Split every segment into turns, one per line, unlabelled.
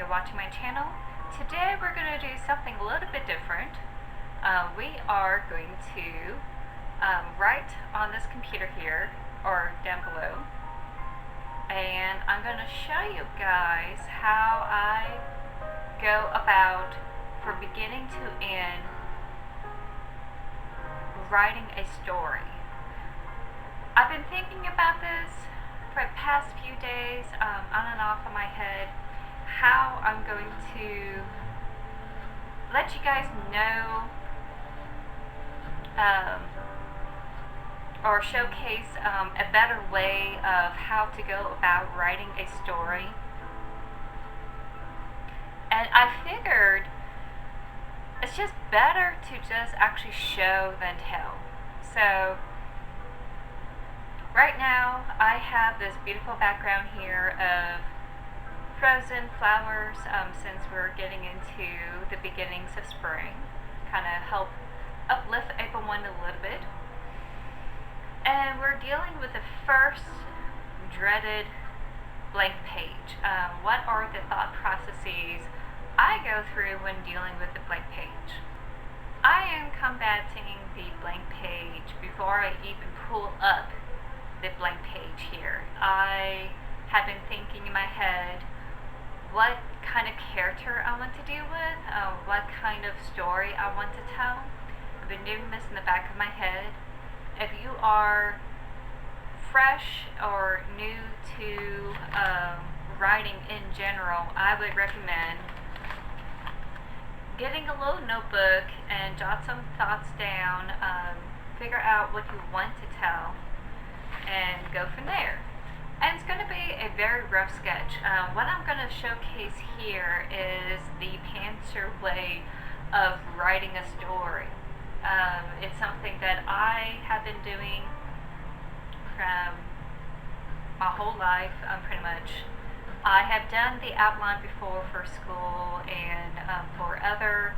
watching my channel. Today we're going to do something a little bit different. We are going to write on this computer here, or down below, and I'm going to show you guys how I go about, from beginning to end, writing a story. I've been thinking about this for the past few days, on and off in my head, how I'm going to let you guys know or showcase a better way of how to go about writing a story. And I figured it's just better to just actually show than tell. So right now I have this beautiful background here of frozen flowers, since we're getting into the beginnings of spring. Kind of help uplift April 1 a little bit. And we're dealing with the first dreaded blank page. What are the thought processes I go through when dealing with the blank page? I am combating the blank page before I even pull up the blank page here. I have been thinking in my head what kind of character I want to deal with, what kind of story I want to tell. I've been doing this in the back of my head. If you are fresh or new to writing in general, I would recommend getting a little notebook and jot some thoughts down, figure out what you want to tell, and go from there. And it's going to be a very rough sketch. What I'm going to showcase here is the Panther Way of writing a story. It's something that I have been doing from my whole life, pretty much. I have done the outline before for school and for other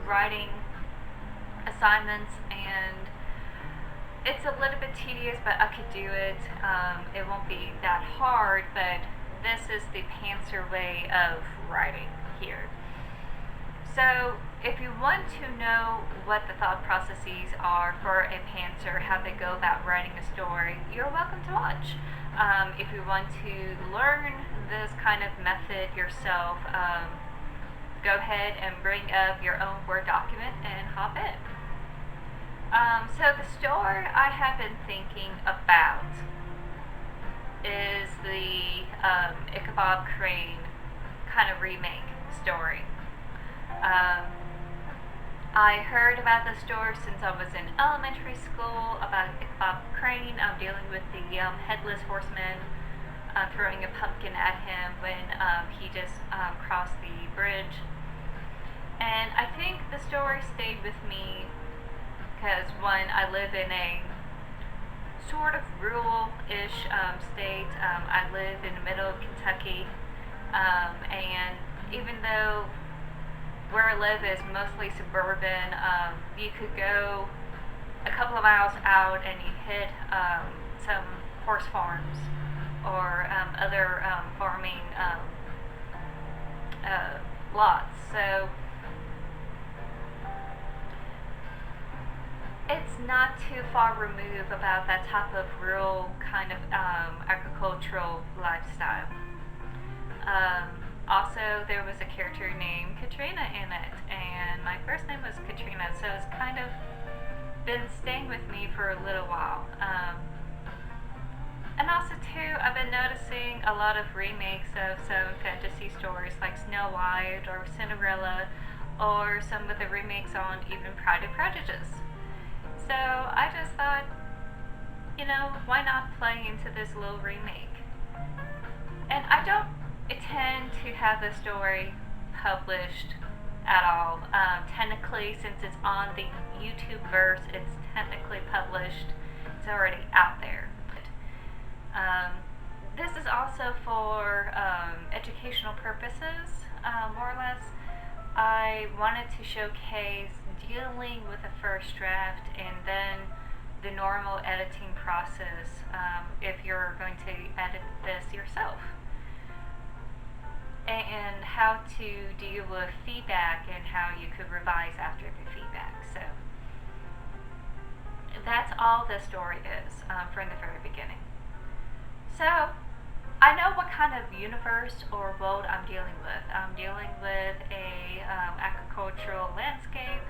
writing assignments, and it's a little bit tedious, but I could do it. It won't be that hard, but this is the Panther Way of writing here. So if you want to know what the thought processes are for a panther, how they go about writing a story, you're welcome to watch. If you want to learn this kind of method yourself, go ahead and bring up your own Word document and hop in. So the story I have been thinking about is the Ichabod Crane kind of remake story. I heard about the story since I was in elementary school about Ichabod Crane. I'm dealing with the headless horseman throwing a pumpkin at him when he just crossed the bridge. And I think the story stayed with me because, one, I live in a sort of rural-ish state. I live in the middle of Kentucky, and even though where I live is mostly suburban, you could go a couple of miles out and you hit some horse farms or other farming lots. So it's not too far removed about that type of rural kind of agricultural lifestyle. Also, there was a character named Katrina in it, and my first name was Katrina, so it's kind of been staying with me for a little while. And also, too, I've been noticing a lot of remakes of some fantasy stories like Snow White or Cinderella, or some of the remakes on even Pride and Prejudice. So I just thought, why not play into this little remake? And I don't intend to have the story published at all. Technically, since it's on the YouTube verse, it's technically published. It's already out there. This is also for educational purposes, more or less. I wanted to showcase dealing with the first draft and then the normal editing process if you're going to edit this yourself. and how to deal with feedback and how you could revise after the feedback. So that's all the story is from the very beginning. So I know what kind of universe or world I'm dealing with. I'm dealing with a agricultural landscape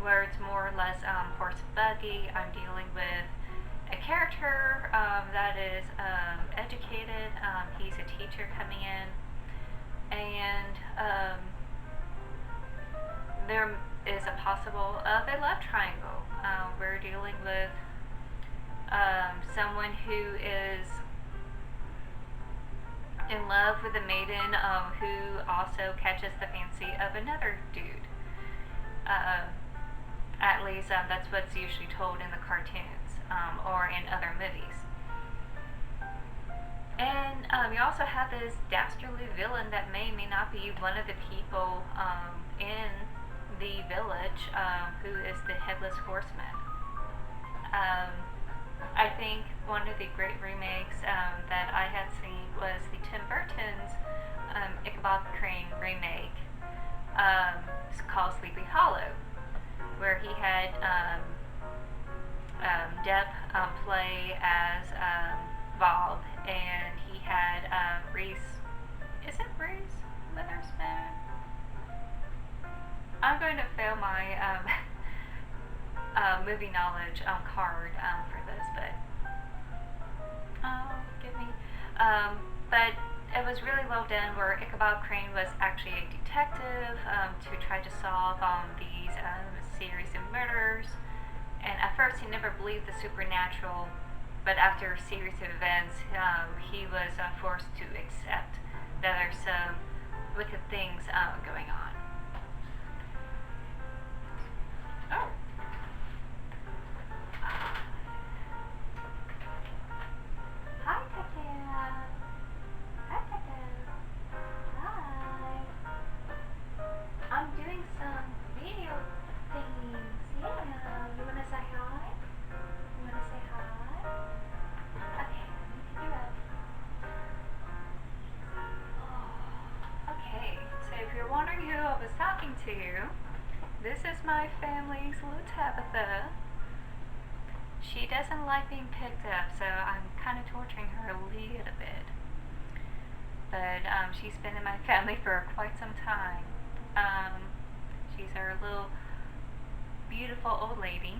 where it's more or less horse and buggy. I'm dealing with a character that is educated. He's a teacher coming in, and there is a possible of a love triangle. We're dealing with someone who is in love with a maiden who also catches the fancy of another dude. At least that's what's usually told in the cartoons or in other movies. And you also have this dastardly villain that may or may not be one of the people in the village who is the headless horseman. I think one of the great remakes that I had seen was the Tim Burton's Ichabod Crane remake. It's called Sleepy Hollow, where he had Depp play as Bob, and he had Reese. Is it Reese Witherspoon? I'm going to fail my movie knowledge card for this, but give me. But it was really well done, where Ichabod Crane was actually a detective to try to solve these series of murders. And at first, he never believed the supernatural, but after a series of events, he was forced to accept that there's some wicked things going on. Oh. Hi, Tata. Hi, Tata. Hi. I'm doing some video things. Yeah. You wanna say hi? You wanna say hi? Okay, let me pick you up. Oh, okay, so if you're wondering who I was talking to, this is my family's little Tabitha. She doesn't like being picked up, so I'm kind of torturing her a little bit. But she's been in my family for quite some time. She's our little beautiful old lady,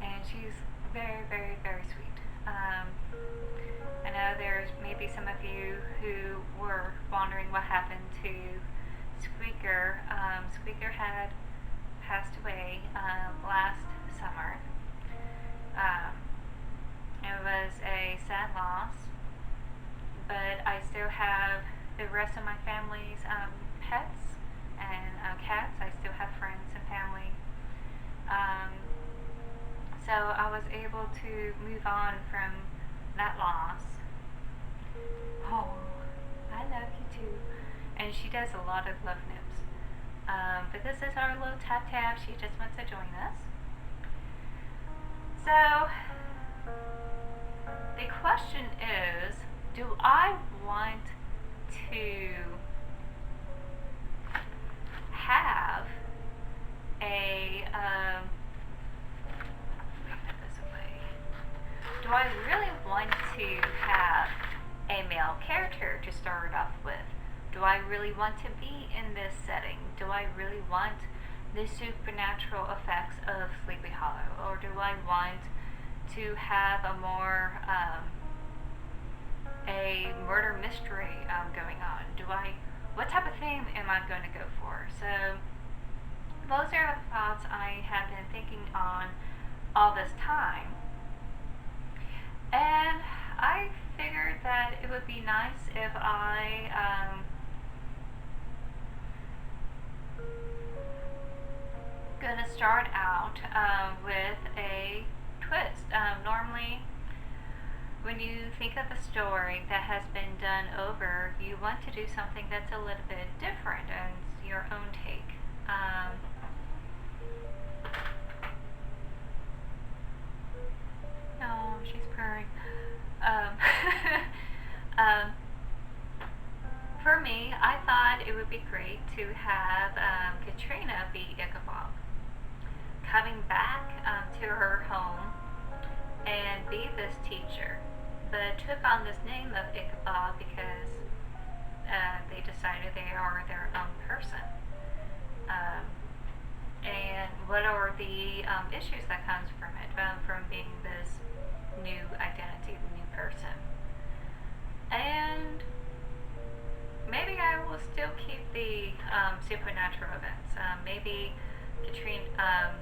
and she's very, very, very sweet. I know there's maybe some of you who were wondering what happened to Squeaker. Squeaker had passed away last summer. It was a sad loss, but I still have the rest of my family's pets and cats. I still have friends and family. So I was able to move on from that loss. Oh, I love you too. And she does a lot of love nips. But this is our little Tap Tap. She just wants to join us. So, the question is, do I want to have a, do I really want to have a male character to start off with? Do I really want to be in this setting? Do I really want the supernatural effects of Sleepy Hollow? Or do I want to have a more, a murder mystery going on? What type of theme am I going to go for? So, those are the thoughts I have been thinking on all this time. And I figured that it would be nice if I gonna start out with a twist. Normally, when you think of a story that has been done over, you want to do something that's a little bit different and your own take. Oh, she's purring. decided it would be great to have Katrina be Ichabod, coming back to her home and be this teacher, but took on this name of Ichabod because they decided they are their own person. Um, and what are the issues that comes from it, from being this new identity, the new person. And maybe I will still keep the supernatural events. Maybe Katrina,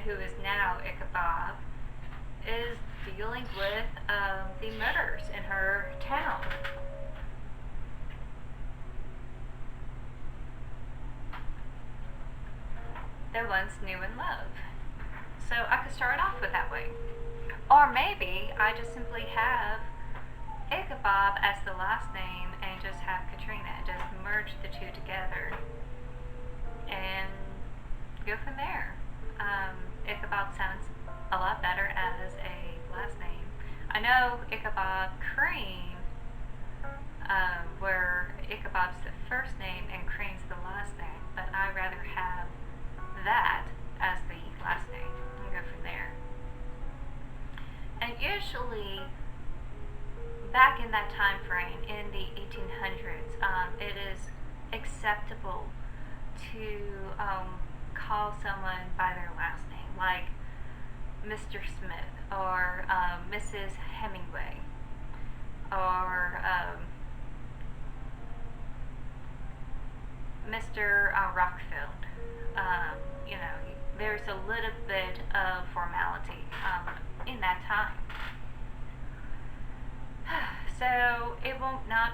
who is now Ichabod, is dealing with the murders in her town. They're once new in love. So I could start off with that way. Or maybe I just simply have Ichabod as the last name and just have Katrina, just merge the two together and go from there. Ichabod sounds a lot better as a last name. I know Ichabod Crane, where Ichabod's the first name and Crane's the last name, but I'd rather have that as the last name and go from there. And usually, back in that time frame, in the 1800s, it is acceptable to call someone by their last name, like Mr. Smith or Mrs. Hemingway or Mr. Rockfield. There's a little bit of formality in that time. So it will not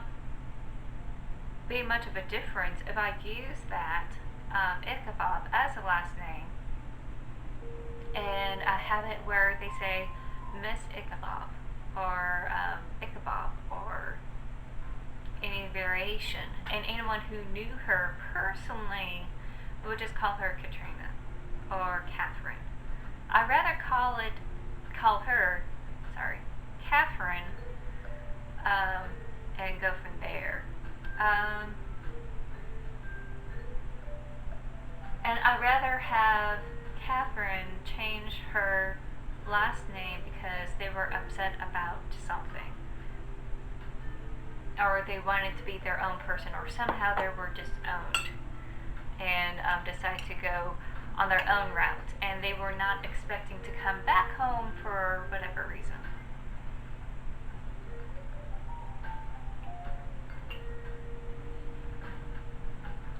be much of a difference if I use that Ichabod as a last name and I have it where they say Miss Ichabod or Ichabod or any variation, and anyone who knew her personally would just call her Katrina or Catherine. I'd rather call her Catherine, and go from there. And I'd rather have Catherine change her last name because they were upset about something, or they wanted to be their own person, or somehow they were disowned and decided to go on their own route, and they were not expecting to come back home for whatever reason.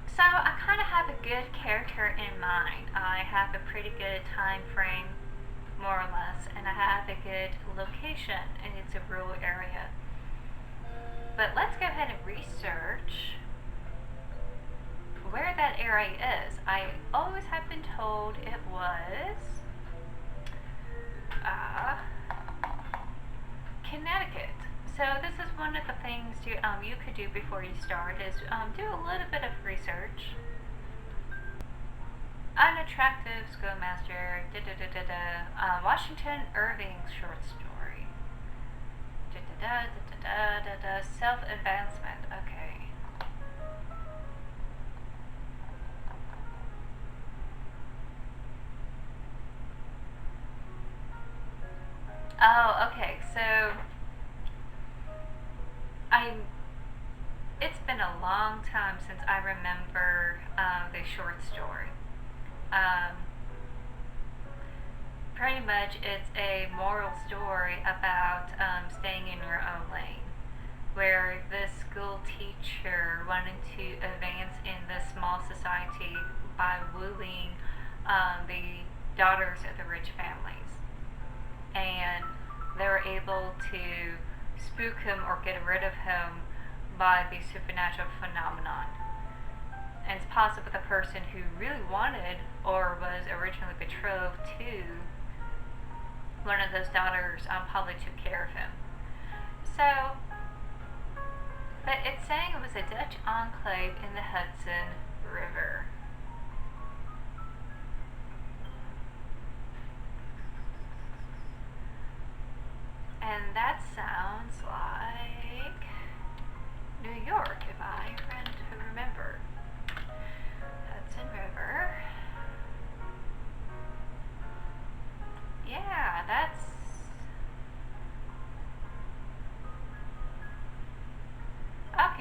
So I kind of have a good character in mind. I have a pretty good time frame, more or less, and I have a good location, and it's a rural area. But let's go ahead and research where that area is. I always have been told it was Connecticut. So this is one of the things you could do before you start is do a little bit of research. Unattractive schoolmaster, Washington Irving's short story. Self-advancement, okay. Oh, okay, so it's been a long time since I remember the short story. Pretty much it's a moral story about staying in your own lane, where this school teacher wanted to advance in the small society by wooing the daughters of the rich families. And they were able to spook him or get rid of him by the supernatural phenomenon. And it's possible the person who really wanted or was originally betrothed to one of those daughters probably took care of him. So, but it's saying it was a Dutch enclave in the Hudson River. And that sounds like New York if I read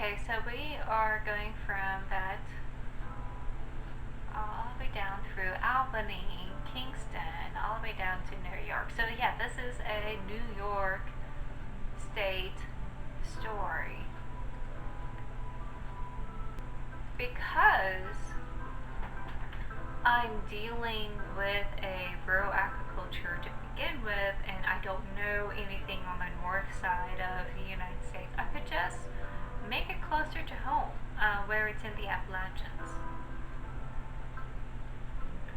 Okay, so we are going from that all the way down through Albany, Kingston, all the way down to New York. So yeah, this is a New York State story. Because I'm dealing with a rural agriculture to begin with, and I don't know anything on the north side of the United States, I could just make it closer to home, where it's in the Appalachians.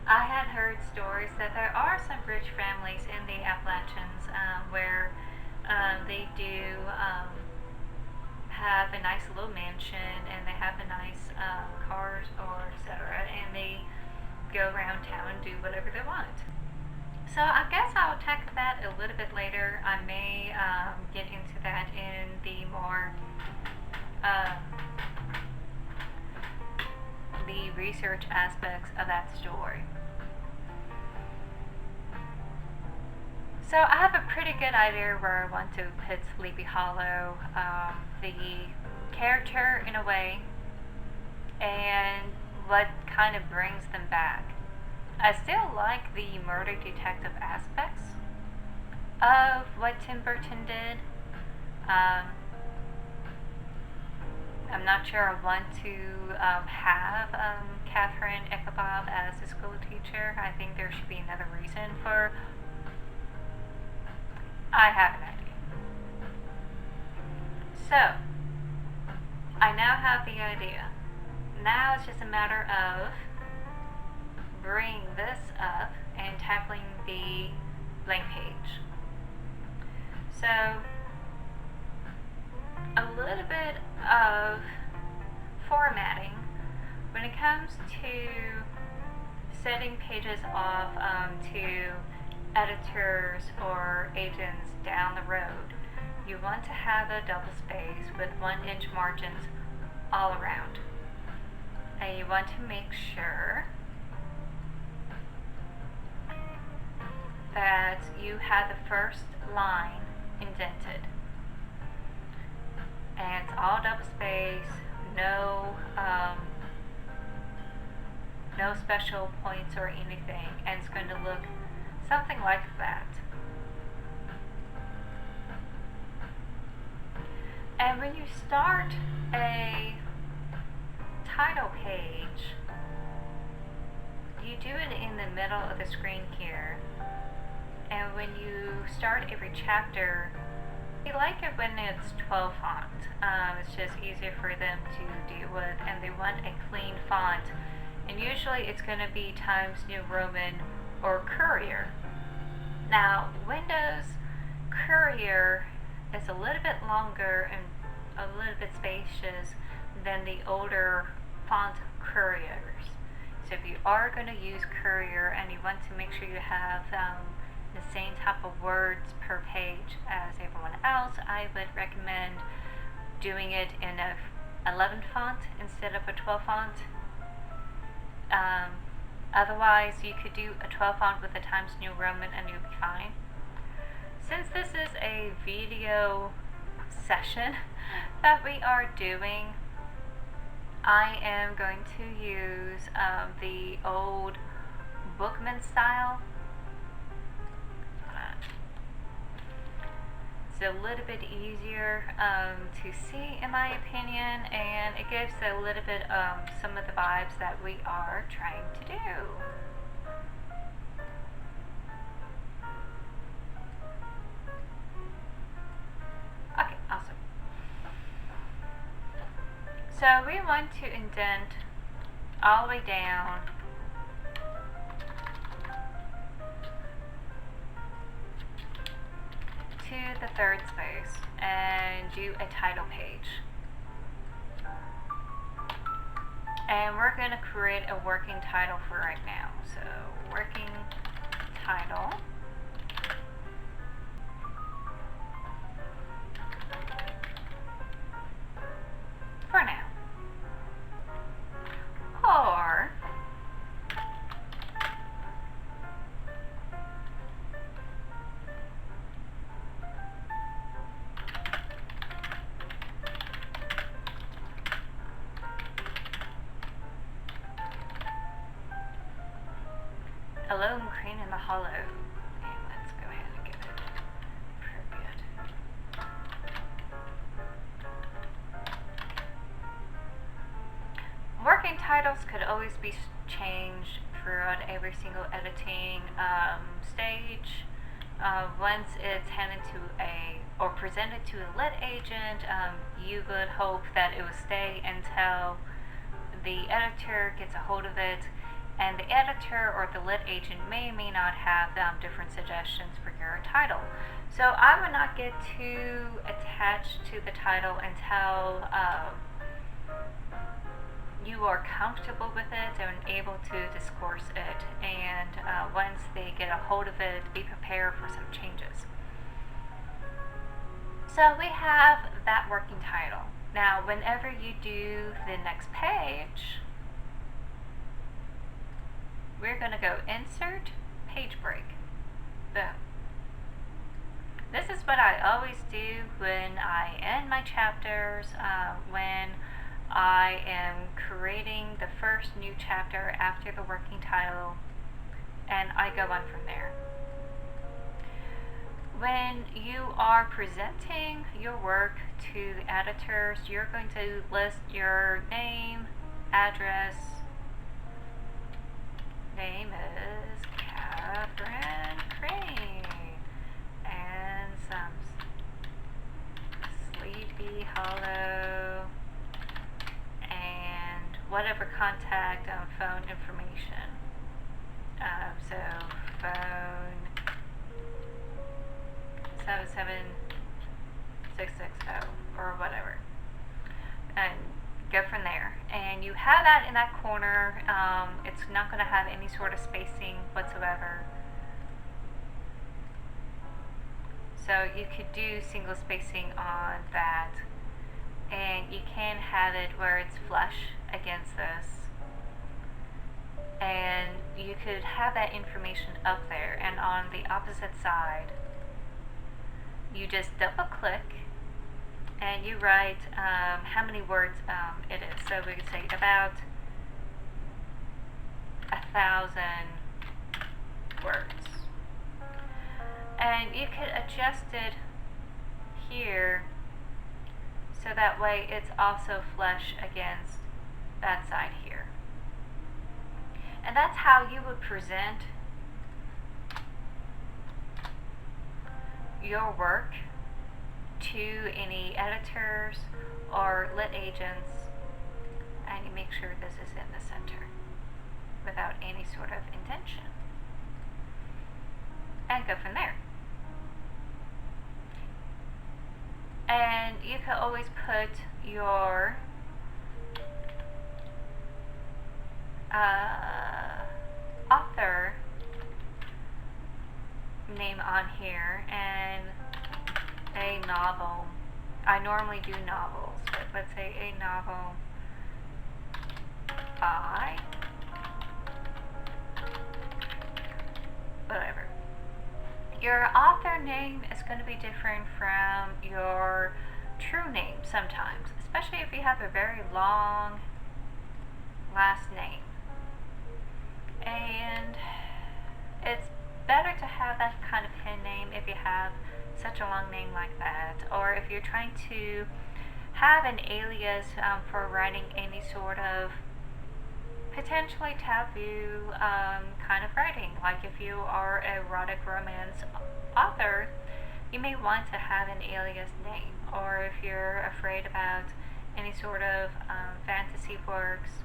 I had heard stories that there are some rich families in the Appalachians where they do have a nice little mansion and they have a nice cars or etc. And they go around town and do whatever they want. So I guess I'll tackle that a little bit later. I may get into that in the more the research aspects of that story. So I have a pretty good idea where I want to put Sleepy Hollow, the character in a way, and what kind of brings them back. I still like the murder detective aspects of what Tim Burton did. I'm not sure I want to have Catherine Ichabod as a school teacher. I think there should be another reason for. I have an idea. So, I now have the idea. Now it's just a matter of bringing this up and tackling the blank page. So, a little bit of formatting when it comes to setting pages off to editors or agents down the road. You want to have a double space with 1-inch margins all around. And you want to make sure that you have the first line indented. And it's all double space, no special points or anything, and it's going to look something like that. And when you start a title page, you do it in the middle of the screen here. And when you start every chapter, they like it when it's 12 font. It's just easier for them to deal with, and they want a clean font. And usually it's going to be Times New Roman or Courier. Now, Windows Courier is a little bit longer and a little bit spacious than the older font Couriers. So if you are going to use Courier and you want to make sure you have the same type of words per page as everyone else, I would recommend doing it in a 11 font instead of a 12 font. Otherwise, you could do a 12 font with the Times New Roman and you'll be fine. Since this is a video session that we are doing, I am going to use the old Bookman style. It's a little bit easier to see in my opinion, and it gives a little bit some of the vibes that we are trying to do. Okay, awesome. So we want to indent all the way down to the third space and do a title page. And we're going to create a working title for right now. So, working title. For now. Or Hollow. And let's go ahead and give it appropriate. Working titles could always be changed throughout every single editing stage. Once it's handed to or presented to a lit agent, you would hope that it would stay until the editor gets a hold of it, and the editor or the lit agent may or may not have different suggestions for your title. So I would not get too attached to the title until you are comfortable with it and able to discourse it, and once they get a hold of it, be prepared for some changes. So we have that working title. Now whenever you do the next page, we're going to go Insert, Page Break. Boom. This is what I always do when I end my chapters, when I am creating the first new chapter after the working title, and I go on from there. When you are presenting your work to the editors, you're going to list your name, address. Name is Catherine Crane, and some Sleepy Hollow, and whatever contact phone information. So phone 77660 or whatever, and go from there. And you have that in that corner. It's not going to have any sort of spacing whatsoever. So you could do single spacing on that, and you can have it where it's flush against this, and you could have that information up there, and on the opposite side you just double click and you write how many words it is. So we could say about 1,000 words, and you could adjust it here so that way it's also flush against that side here. And that's how you would present your work to any editors or lit agents, and you make sure this is in the center without any sort of indentation, and go from there. And you can always put your author name on here, and a novel. I normally do novels, but let's say a novel by whatever. Your author name is going to be different from your true name sometimes, especially if you have a very long last name. And it's better to have that kind of pen name if you have such a long name like that, or if you're trying to have an alias for writing any sort of potentially taboo kind of writing. Like if you are an erotic romance author, you may want to have an alias name, or if you're afraid about any sort of fantasy works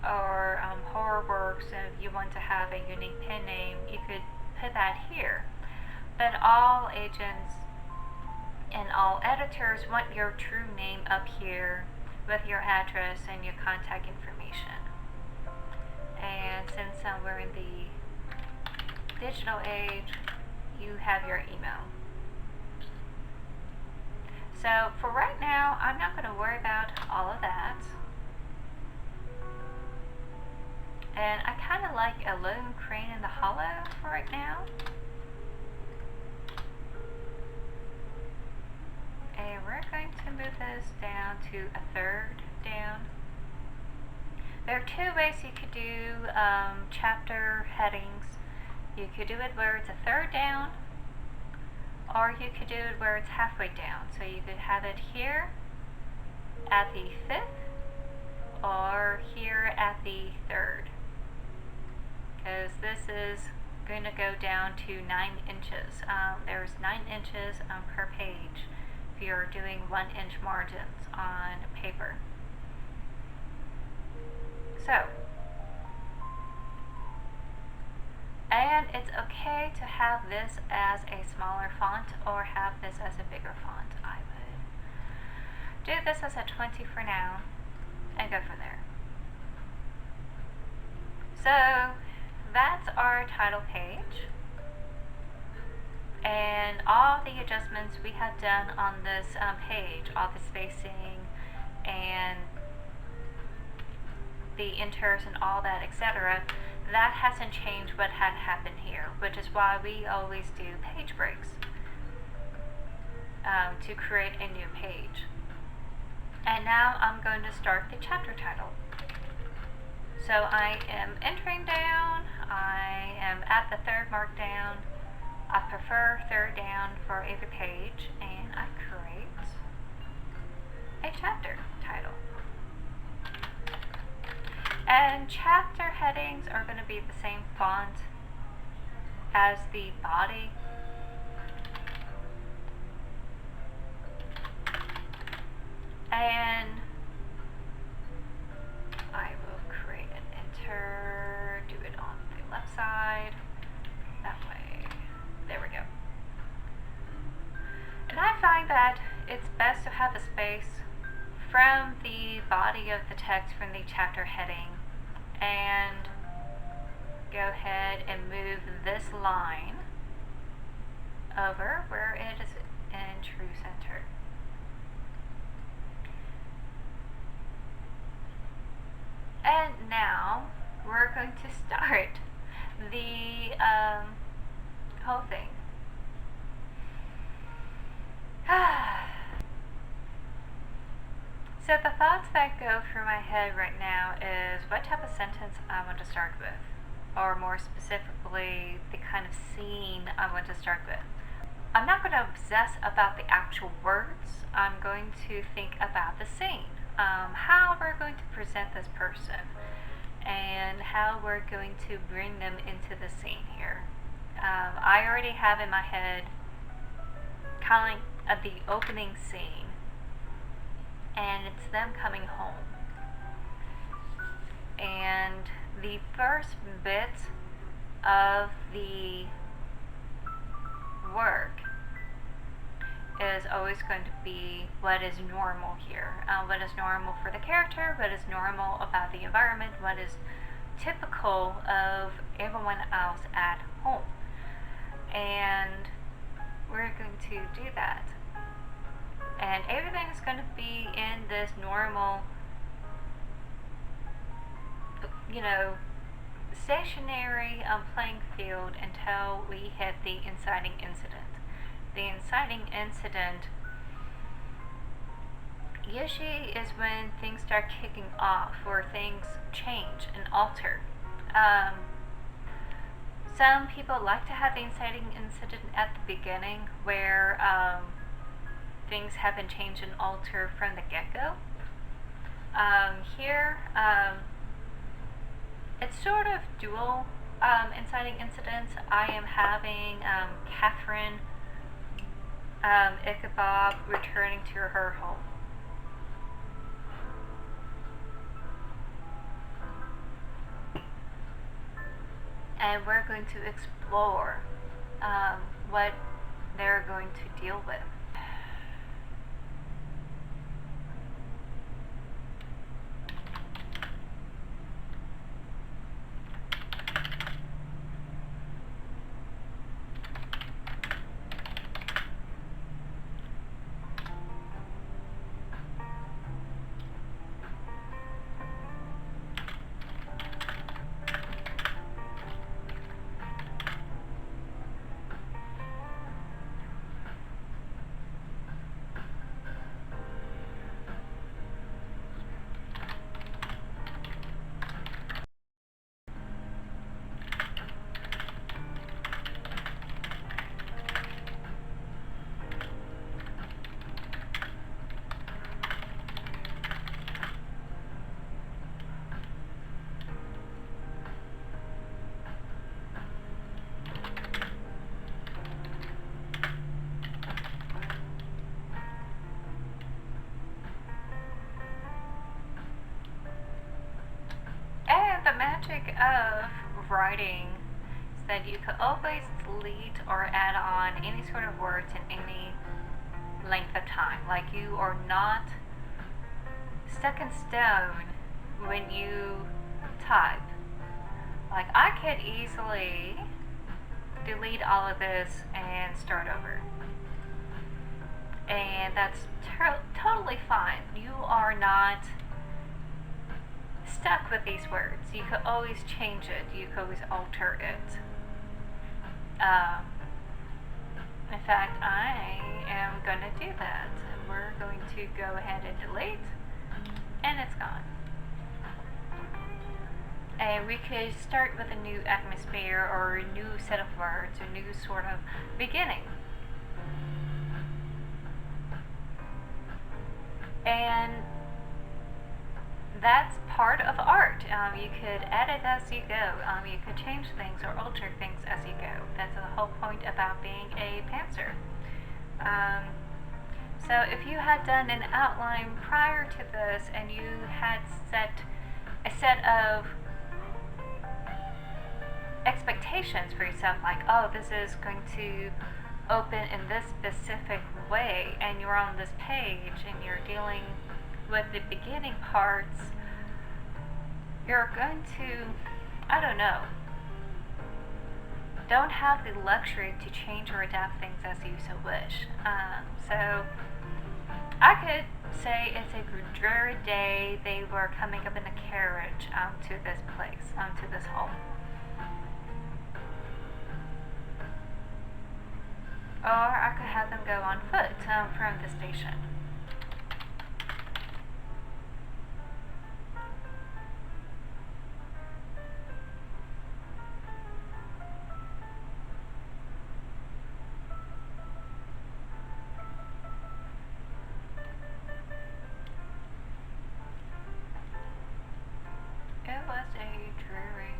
or horror works, and you want to have a unique pen name, you could put that here. But all agents and all editors want your true name up here with your address and your contact information. And since we're in the digital age, you have your email. So for right now, I'm not going to worry about all of that. And I kind of like a lone crane in the hollow for right now. And we're going to move this down to a third down. There are two ways you could do chapter headings. You could do it where it's a third down, or you could do it where it's halfway down. So you could have it here at the 5th, or here at the 3rd, because this is going to go down to 9 inches. There's 9 inches per page if you're doing 1-inch margins on paper. So, and it's okay to have this as a smaller font or have this as a bigger font. I would do this as a 20 for now and go from there. So that's our title page, and all the adjustments we have done on this page, all the spacing and the inters and all that, etc., that hasn't changed what had happened here, which is why we always do page breaks to create a new page. And now I'm going to start the chapter title. So I am entering down, I am at the 3rd mark down. I prefer 3rd down for every page, and I create a chapter title. And chapter headings are going to be the same font as the body. And I will create an enter, do it on the left side, that way. There we go. And I find that it's best to have a space from the body of the text, from the chapter heading, and go ahead and move this line over where it is in true center. And now we're going to start the whole thing. So the thoughts that go through my head right now is what type of sentence I want to start with, or more specifically, the kind of scene I want to start with. I'm not going to obsess about the actual words. I'm going to think about the scene, how we're going to present this person, and how we're going to bring them into the scene here. I already have in my head kind of the opening scene, and it's them coming home. And the first bit of the work is always going to be what is normal here. What is normal for the character, what is normal about the environment, what is typical of everyone else at home. And we're going to do that. And everything is going to be in this normal, stationary playing field until we hit the inciting incident. The inciting incident usually is when things start kicking off or things change and alter. Some people like to have the inciting incident at the beginning where things have been changed and altered from the get-go. Here, it's sort of dual inciting incidents. I am having Catherine Ichabod returning to her home. And we're going to explore what they're going to deal with. of writing is that you could always delete or add on any sort of words in any length of time. Like, you are not stuck in stone when you type. Like, I could easily delete all of this and start over. And that's totally fine. You are not stuck with these words. You could always change it. You could always alter it. In fact, I am going to do that. We're going to go ahead and delete, and it's gone. And we could start with a new atmosphere or a new set of words, a new sort of beginning. And that's part of art. You could edit as you go. You could change things or alter things as you go. That's the whole point about being a pantser. So if you had done an outline prior to this and you had set a set of expectations for yourself, like, oh, this is going to open in this specific way, and you're on this page and you're dealing with the beginning parts, you're going to, I don't know, don't have the luxury to change or adapt things as you so wish. So I could say it's a dreary day. They were coming up in a carriage to this place, to this home. Or I could have them go on foot from the station. It was a dreary.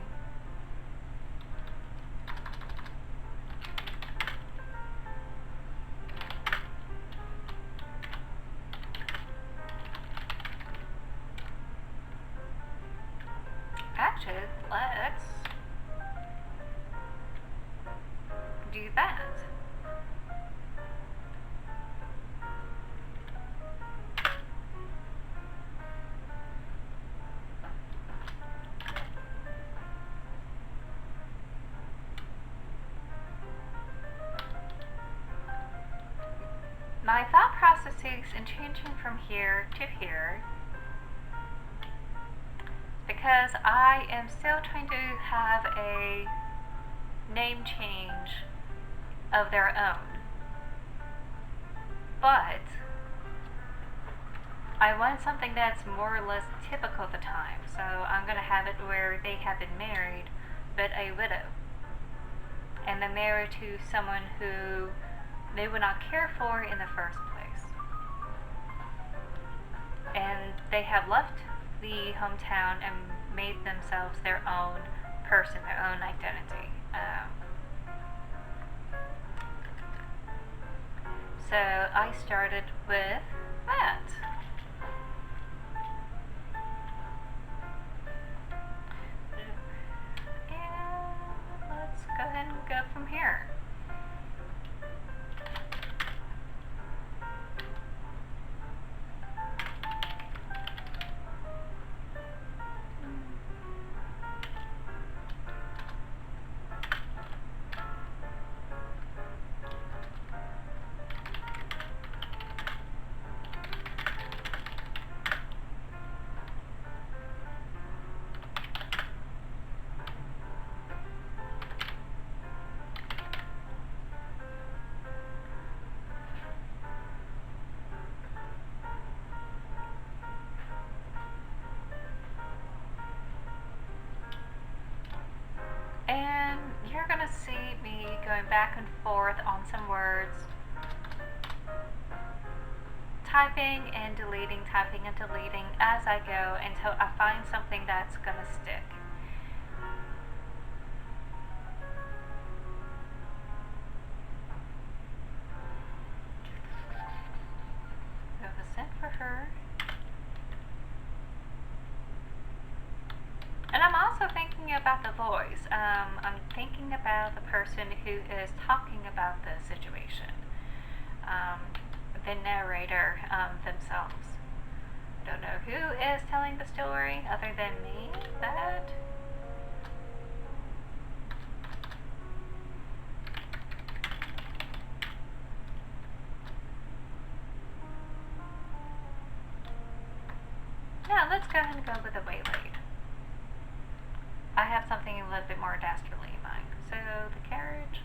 Actually, let's do that. My thought processes in changing from here to here, because I am still trying to have a name change of their own. But I want something that's more or less typical of the time. So I'm going to have it where they have been married, but a widow. And they're married to someone who they would not care for in the first place. And they have left the hometown and made themselves their own person, their own identity. So I started with that. And let's go ahead and go from here. And you're going to see me going back and forth on some words, typing and deleting as I go until I find something that's going to stick. We have a scent for her. And I'm also thinking about about the voice. I'm thinking about the person who is talking about the situation, the narrator themselves. Don't know who is telling the story other than me, but yeah, let's go ahead and go with the waylaid. I have something a little bit more dastardly in mind. So the carriage.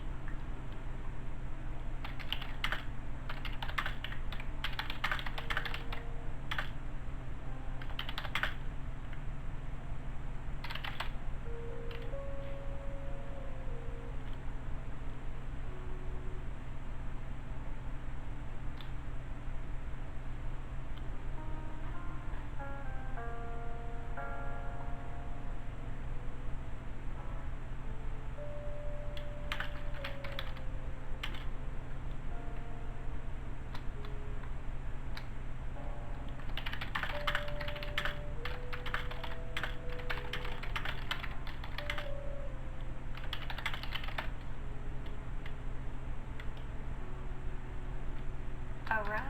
Arrive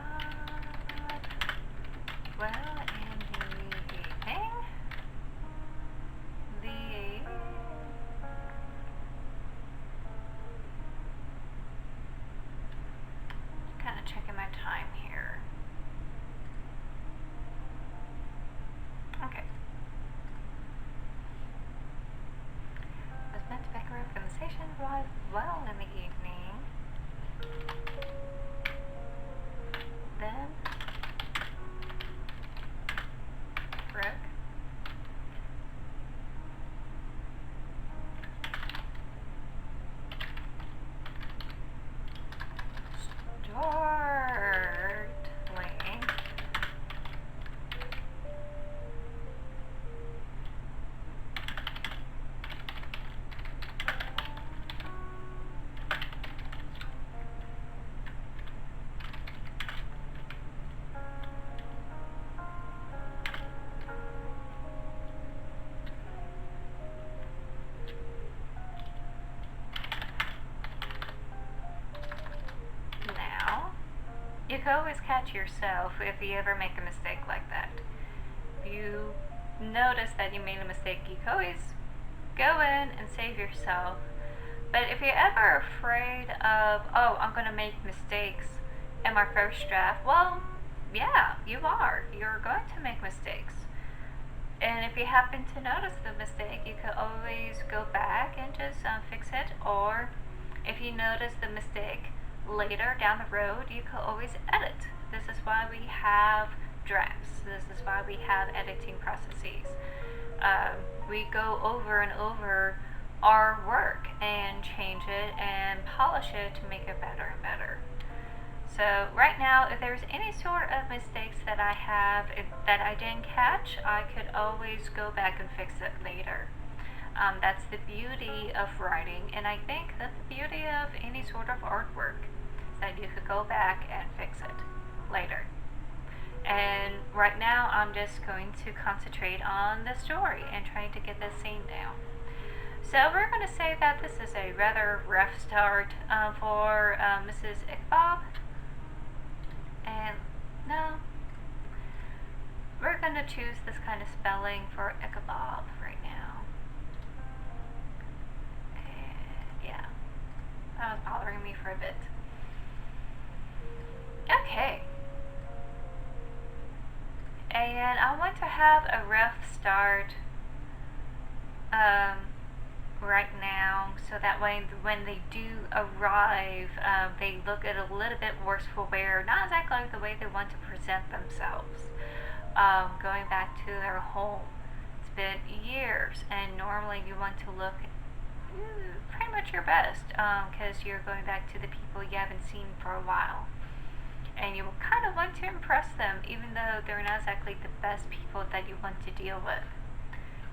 well in the evening. Kind of checking my time here. Okay. Was meant to pick her up from the station. Arrive well in the evening. Then Brooke startling now. You can always catch yourself if you ever make a mistake like that. If you notice that you made a mistake, you can always go in and save yourself. But if you're ever afraid of, oh, I'm going to make mistakes in my first draft, well, yeah, you are. You're going to make mistakes. And if you happen to notice the mistake, you can always go back and just fix it. Or if you notice the mistake later down the road, you can always edit. This is why we have drafts. This is why we have editing processes. We go over and over our work and change it and polish it to make it better and better. So right now, if there's any sort of mistakes that I have that I didn't catch, I could always go back and fix it later. That's the beauty of writing, and I think that's the beauty of any sort of artwork, that you could go back and fix it later. And right now, I'm just going to concentrate on the story and trying to get this scene down. So we're going to say that this is a rather rough start for Mrs. Ichabod. And no, we're going to choose this kind of spelling for Ichabod right now. And yeah, that was bothering me for a bit. Okay. And I want to have a rough start right now, so that way when they do arrive, they look at a little bit worse for wear, not exactly the way they want to present themselves. Going back to their home, it's been years, and normally you want to look pretty much your best, because you're going back to the people you haven't seen for a while. And you kind of want to impress them, even though they're not exactly the best people that you want to deal with.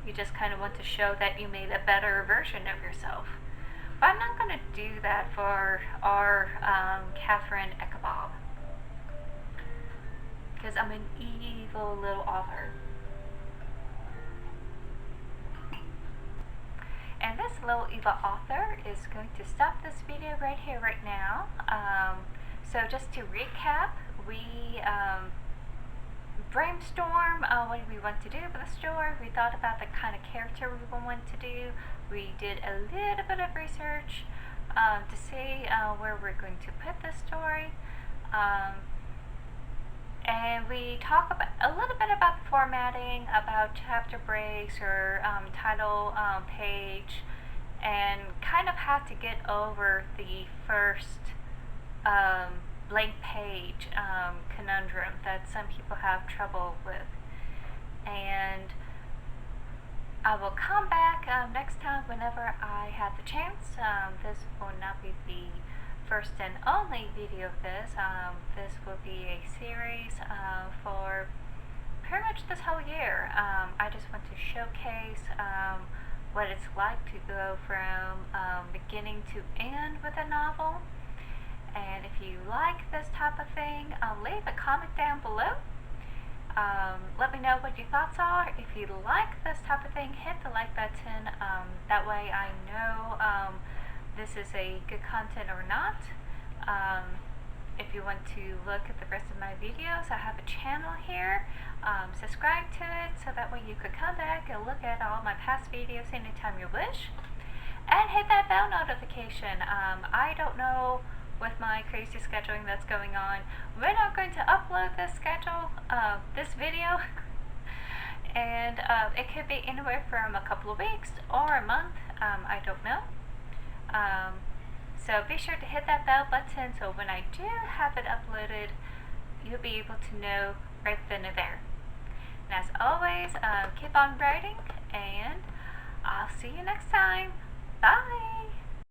You just kind of want to show that you made a better version of yourself. But I'm not going to do that for our Catherine Ichabod, because I'm an evil little author. And this little evil author is going to stop this video right here, right now. So just to recap, we brainstorm what we want to do with the story. We thought about the kind of character we want to do. We did a little bit of research to see where we're going to put the story. And we talk about a little bit about the formatting, about chapter breaks or title page, and kind of how to get over the first blank page conundrum that some people have trouble with. And I will come back next time whenever I have the chance. This will not be the first and only video of this. This will be a series for pretty much this whole year. I just want to showcase what it's like to go from beginning to end with a novel. And if you like this type of thing, leave a comment down below. Let me know what your thoughts are. If you like this type of thing, hit the like button. That way I know this is a good content or not. If you want to look at the rest of my videos, I have a channel here. Subscribe to it so that way you could come back and look at all my past videos anytime you wish. And hit that bell notification. I don't know, with my crazy scheduling that's going on, when I'm going to upload this video. And it could be anywhere from a couple of weeks or a month. I don't know. So be sure to hit that bell button so when I do have it uploaded, you'll be able to know right then and there. And as always, keep on writing, and I'll see you next time. Bye!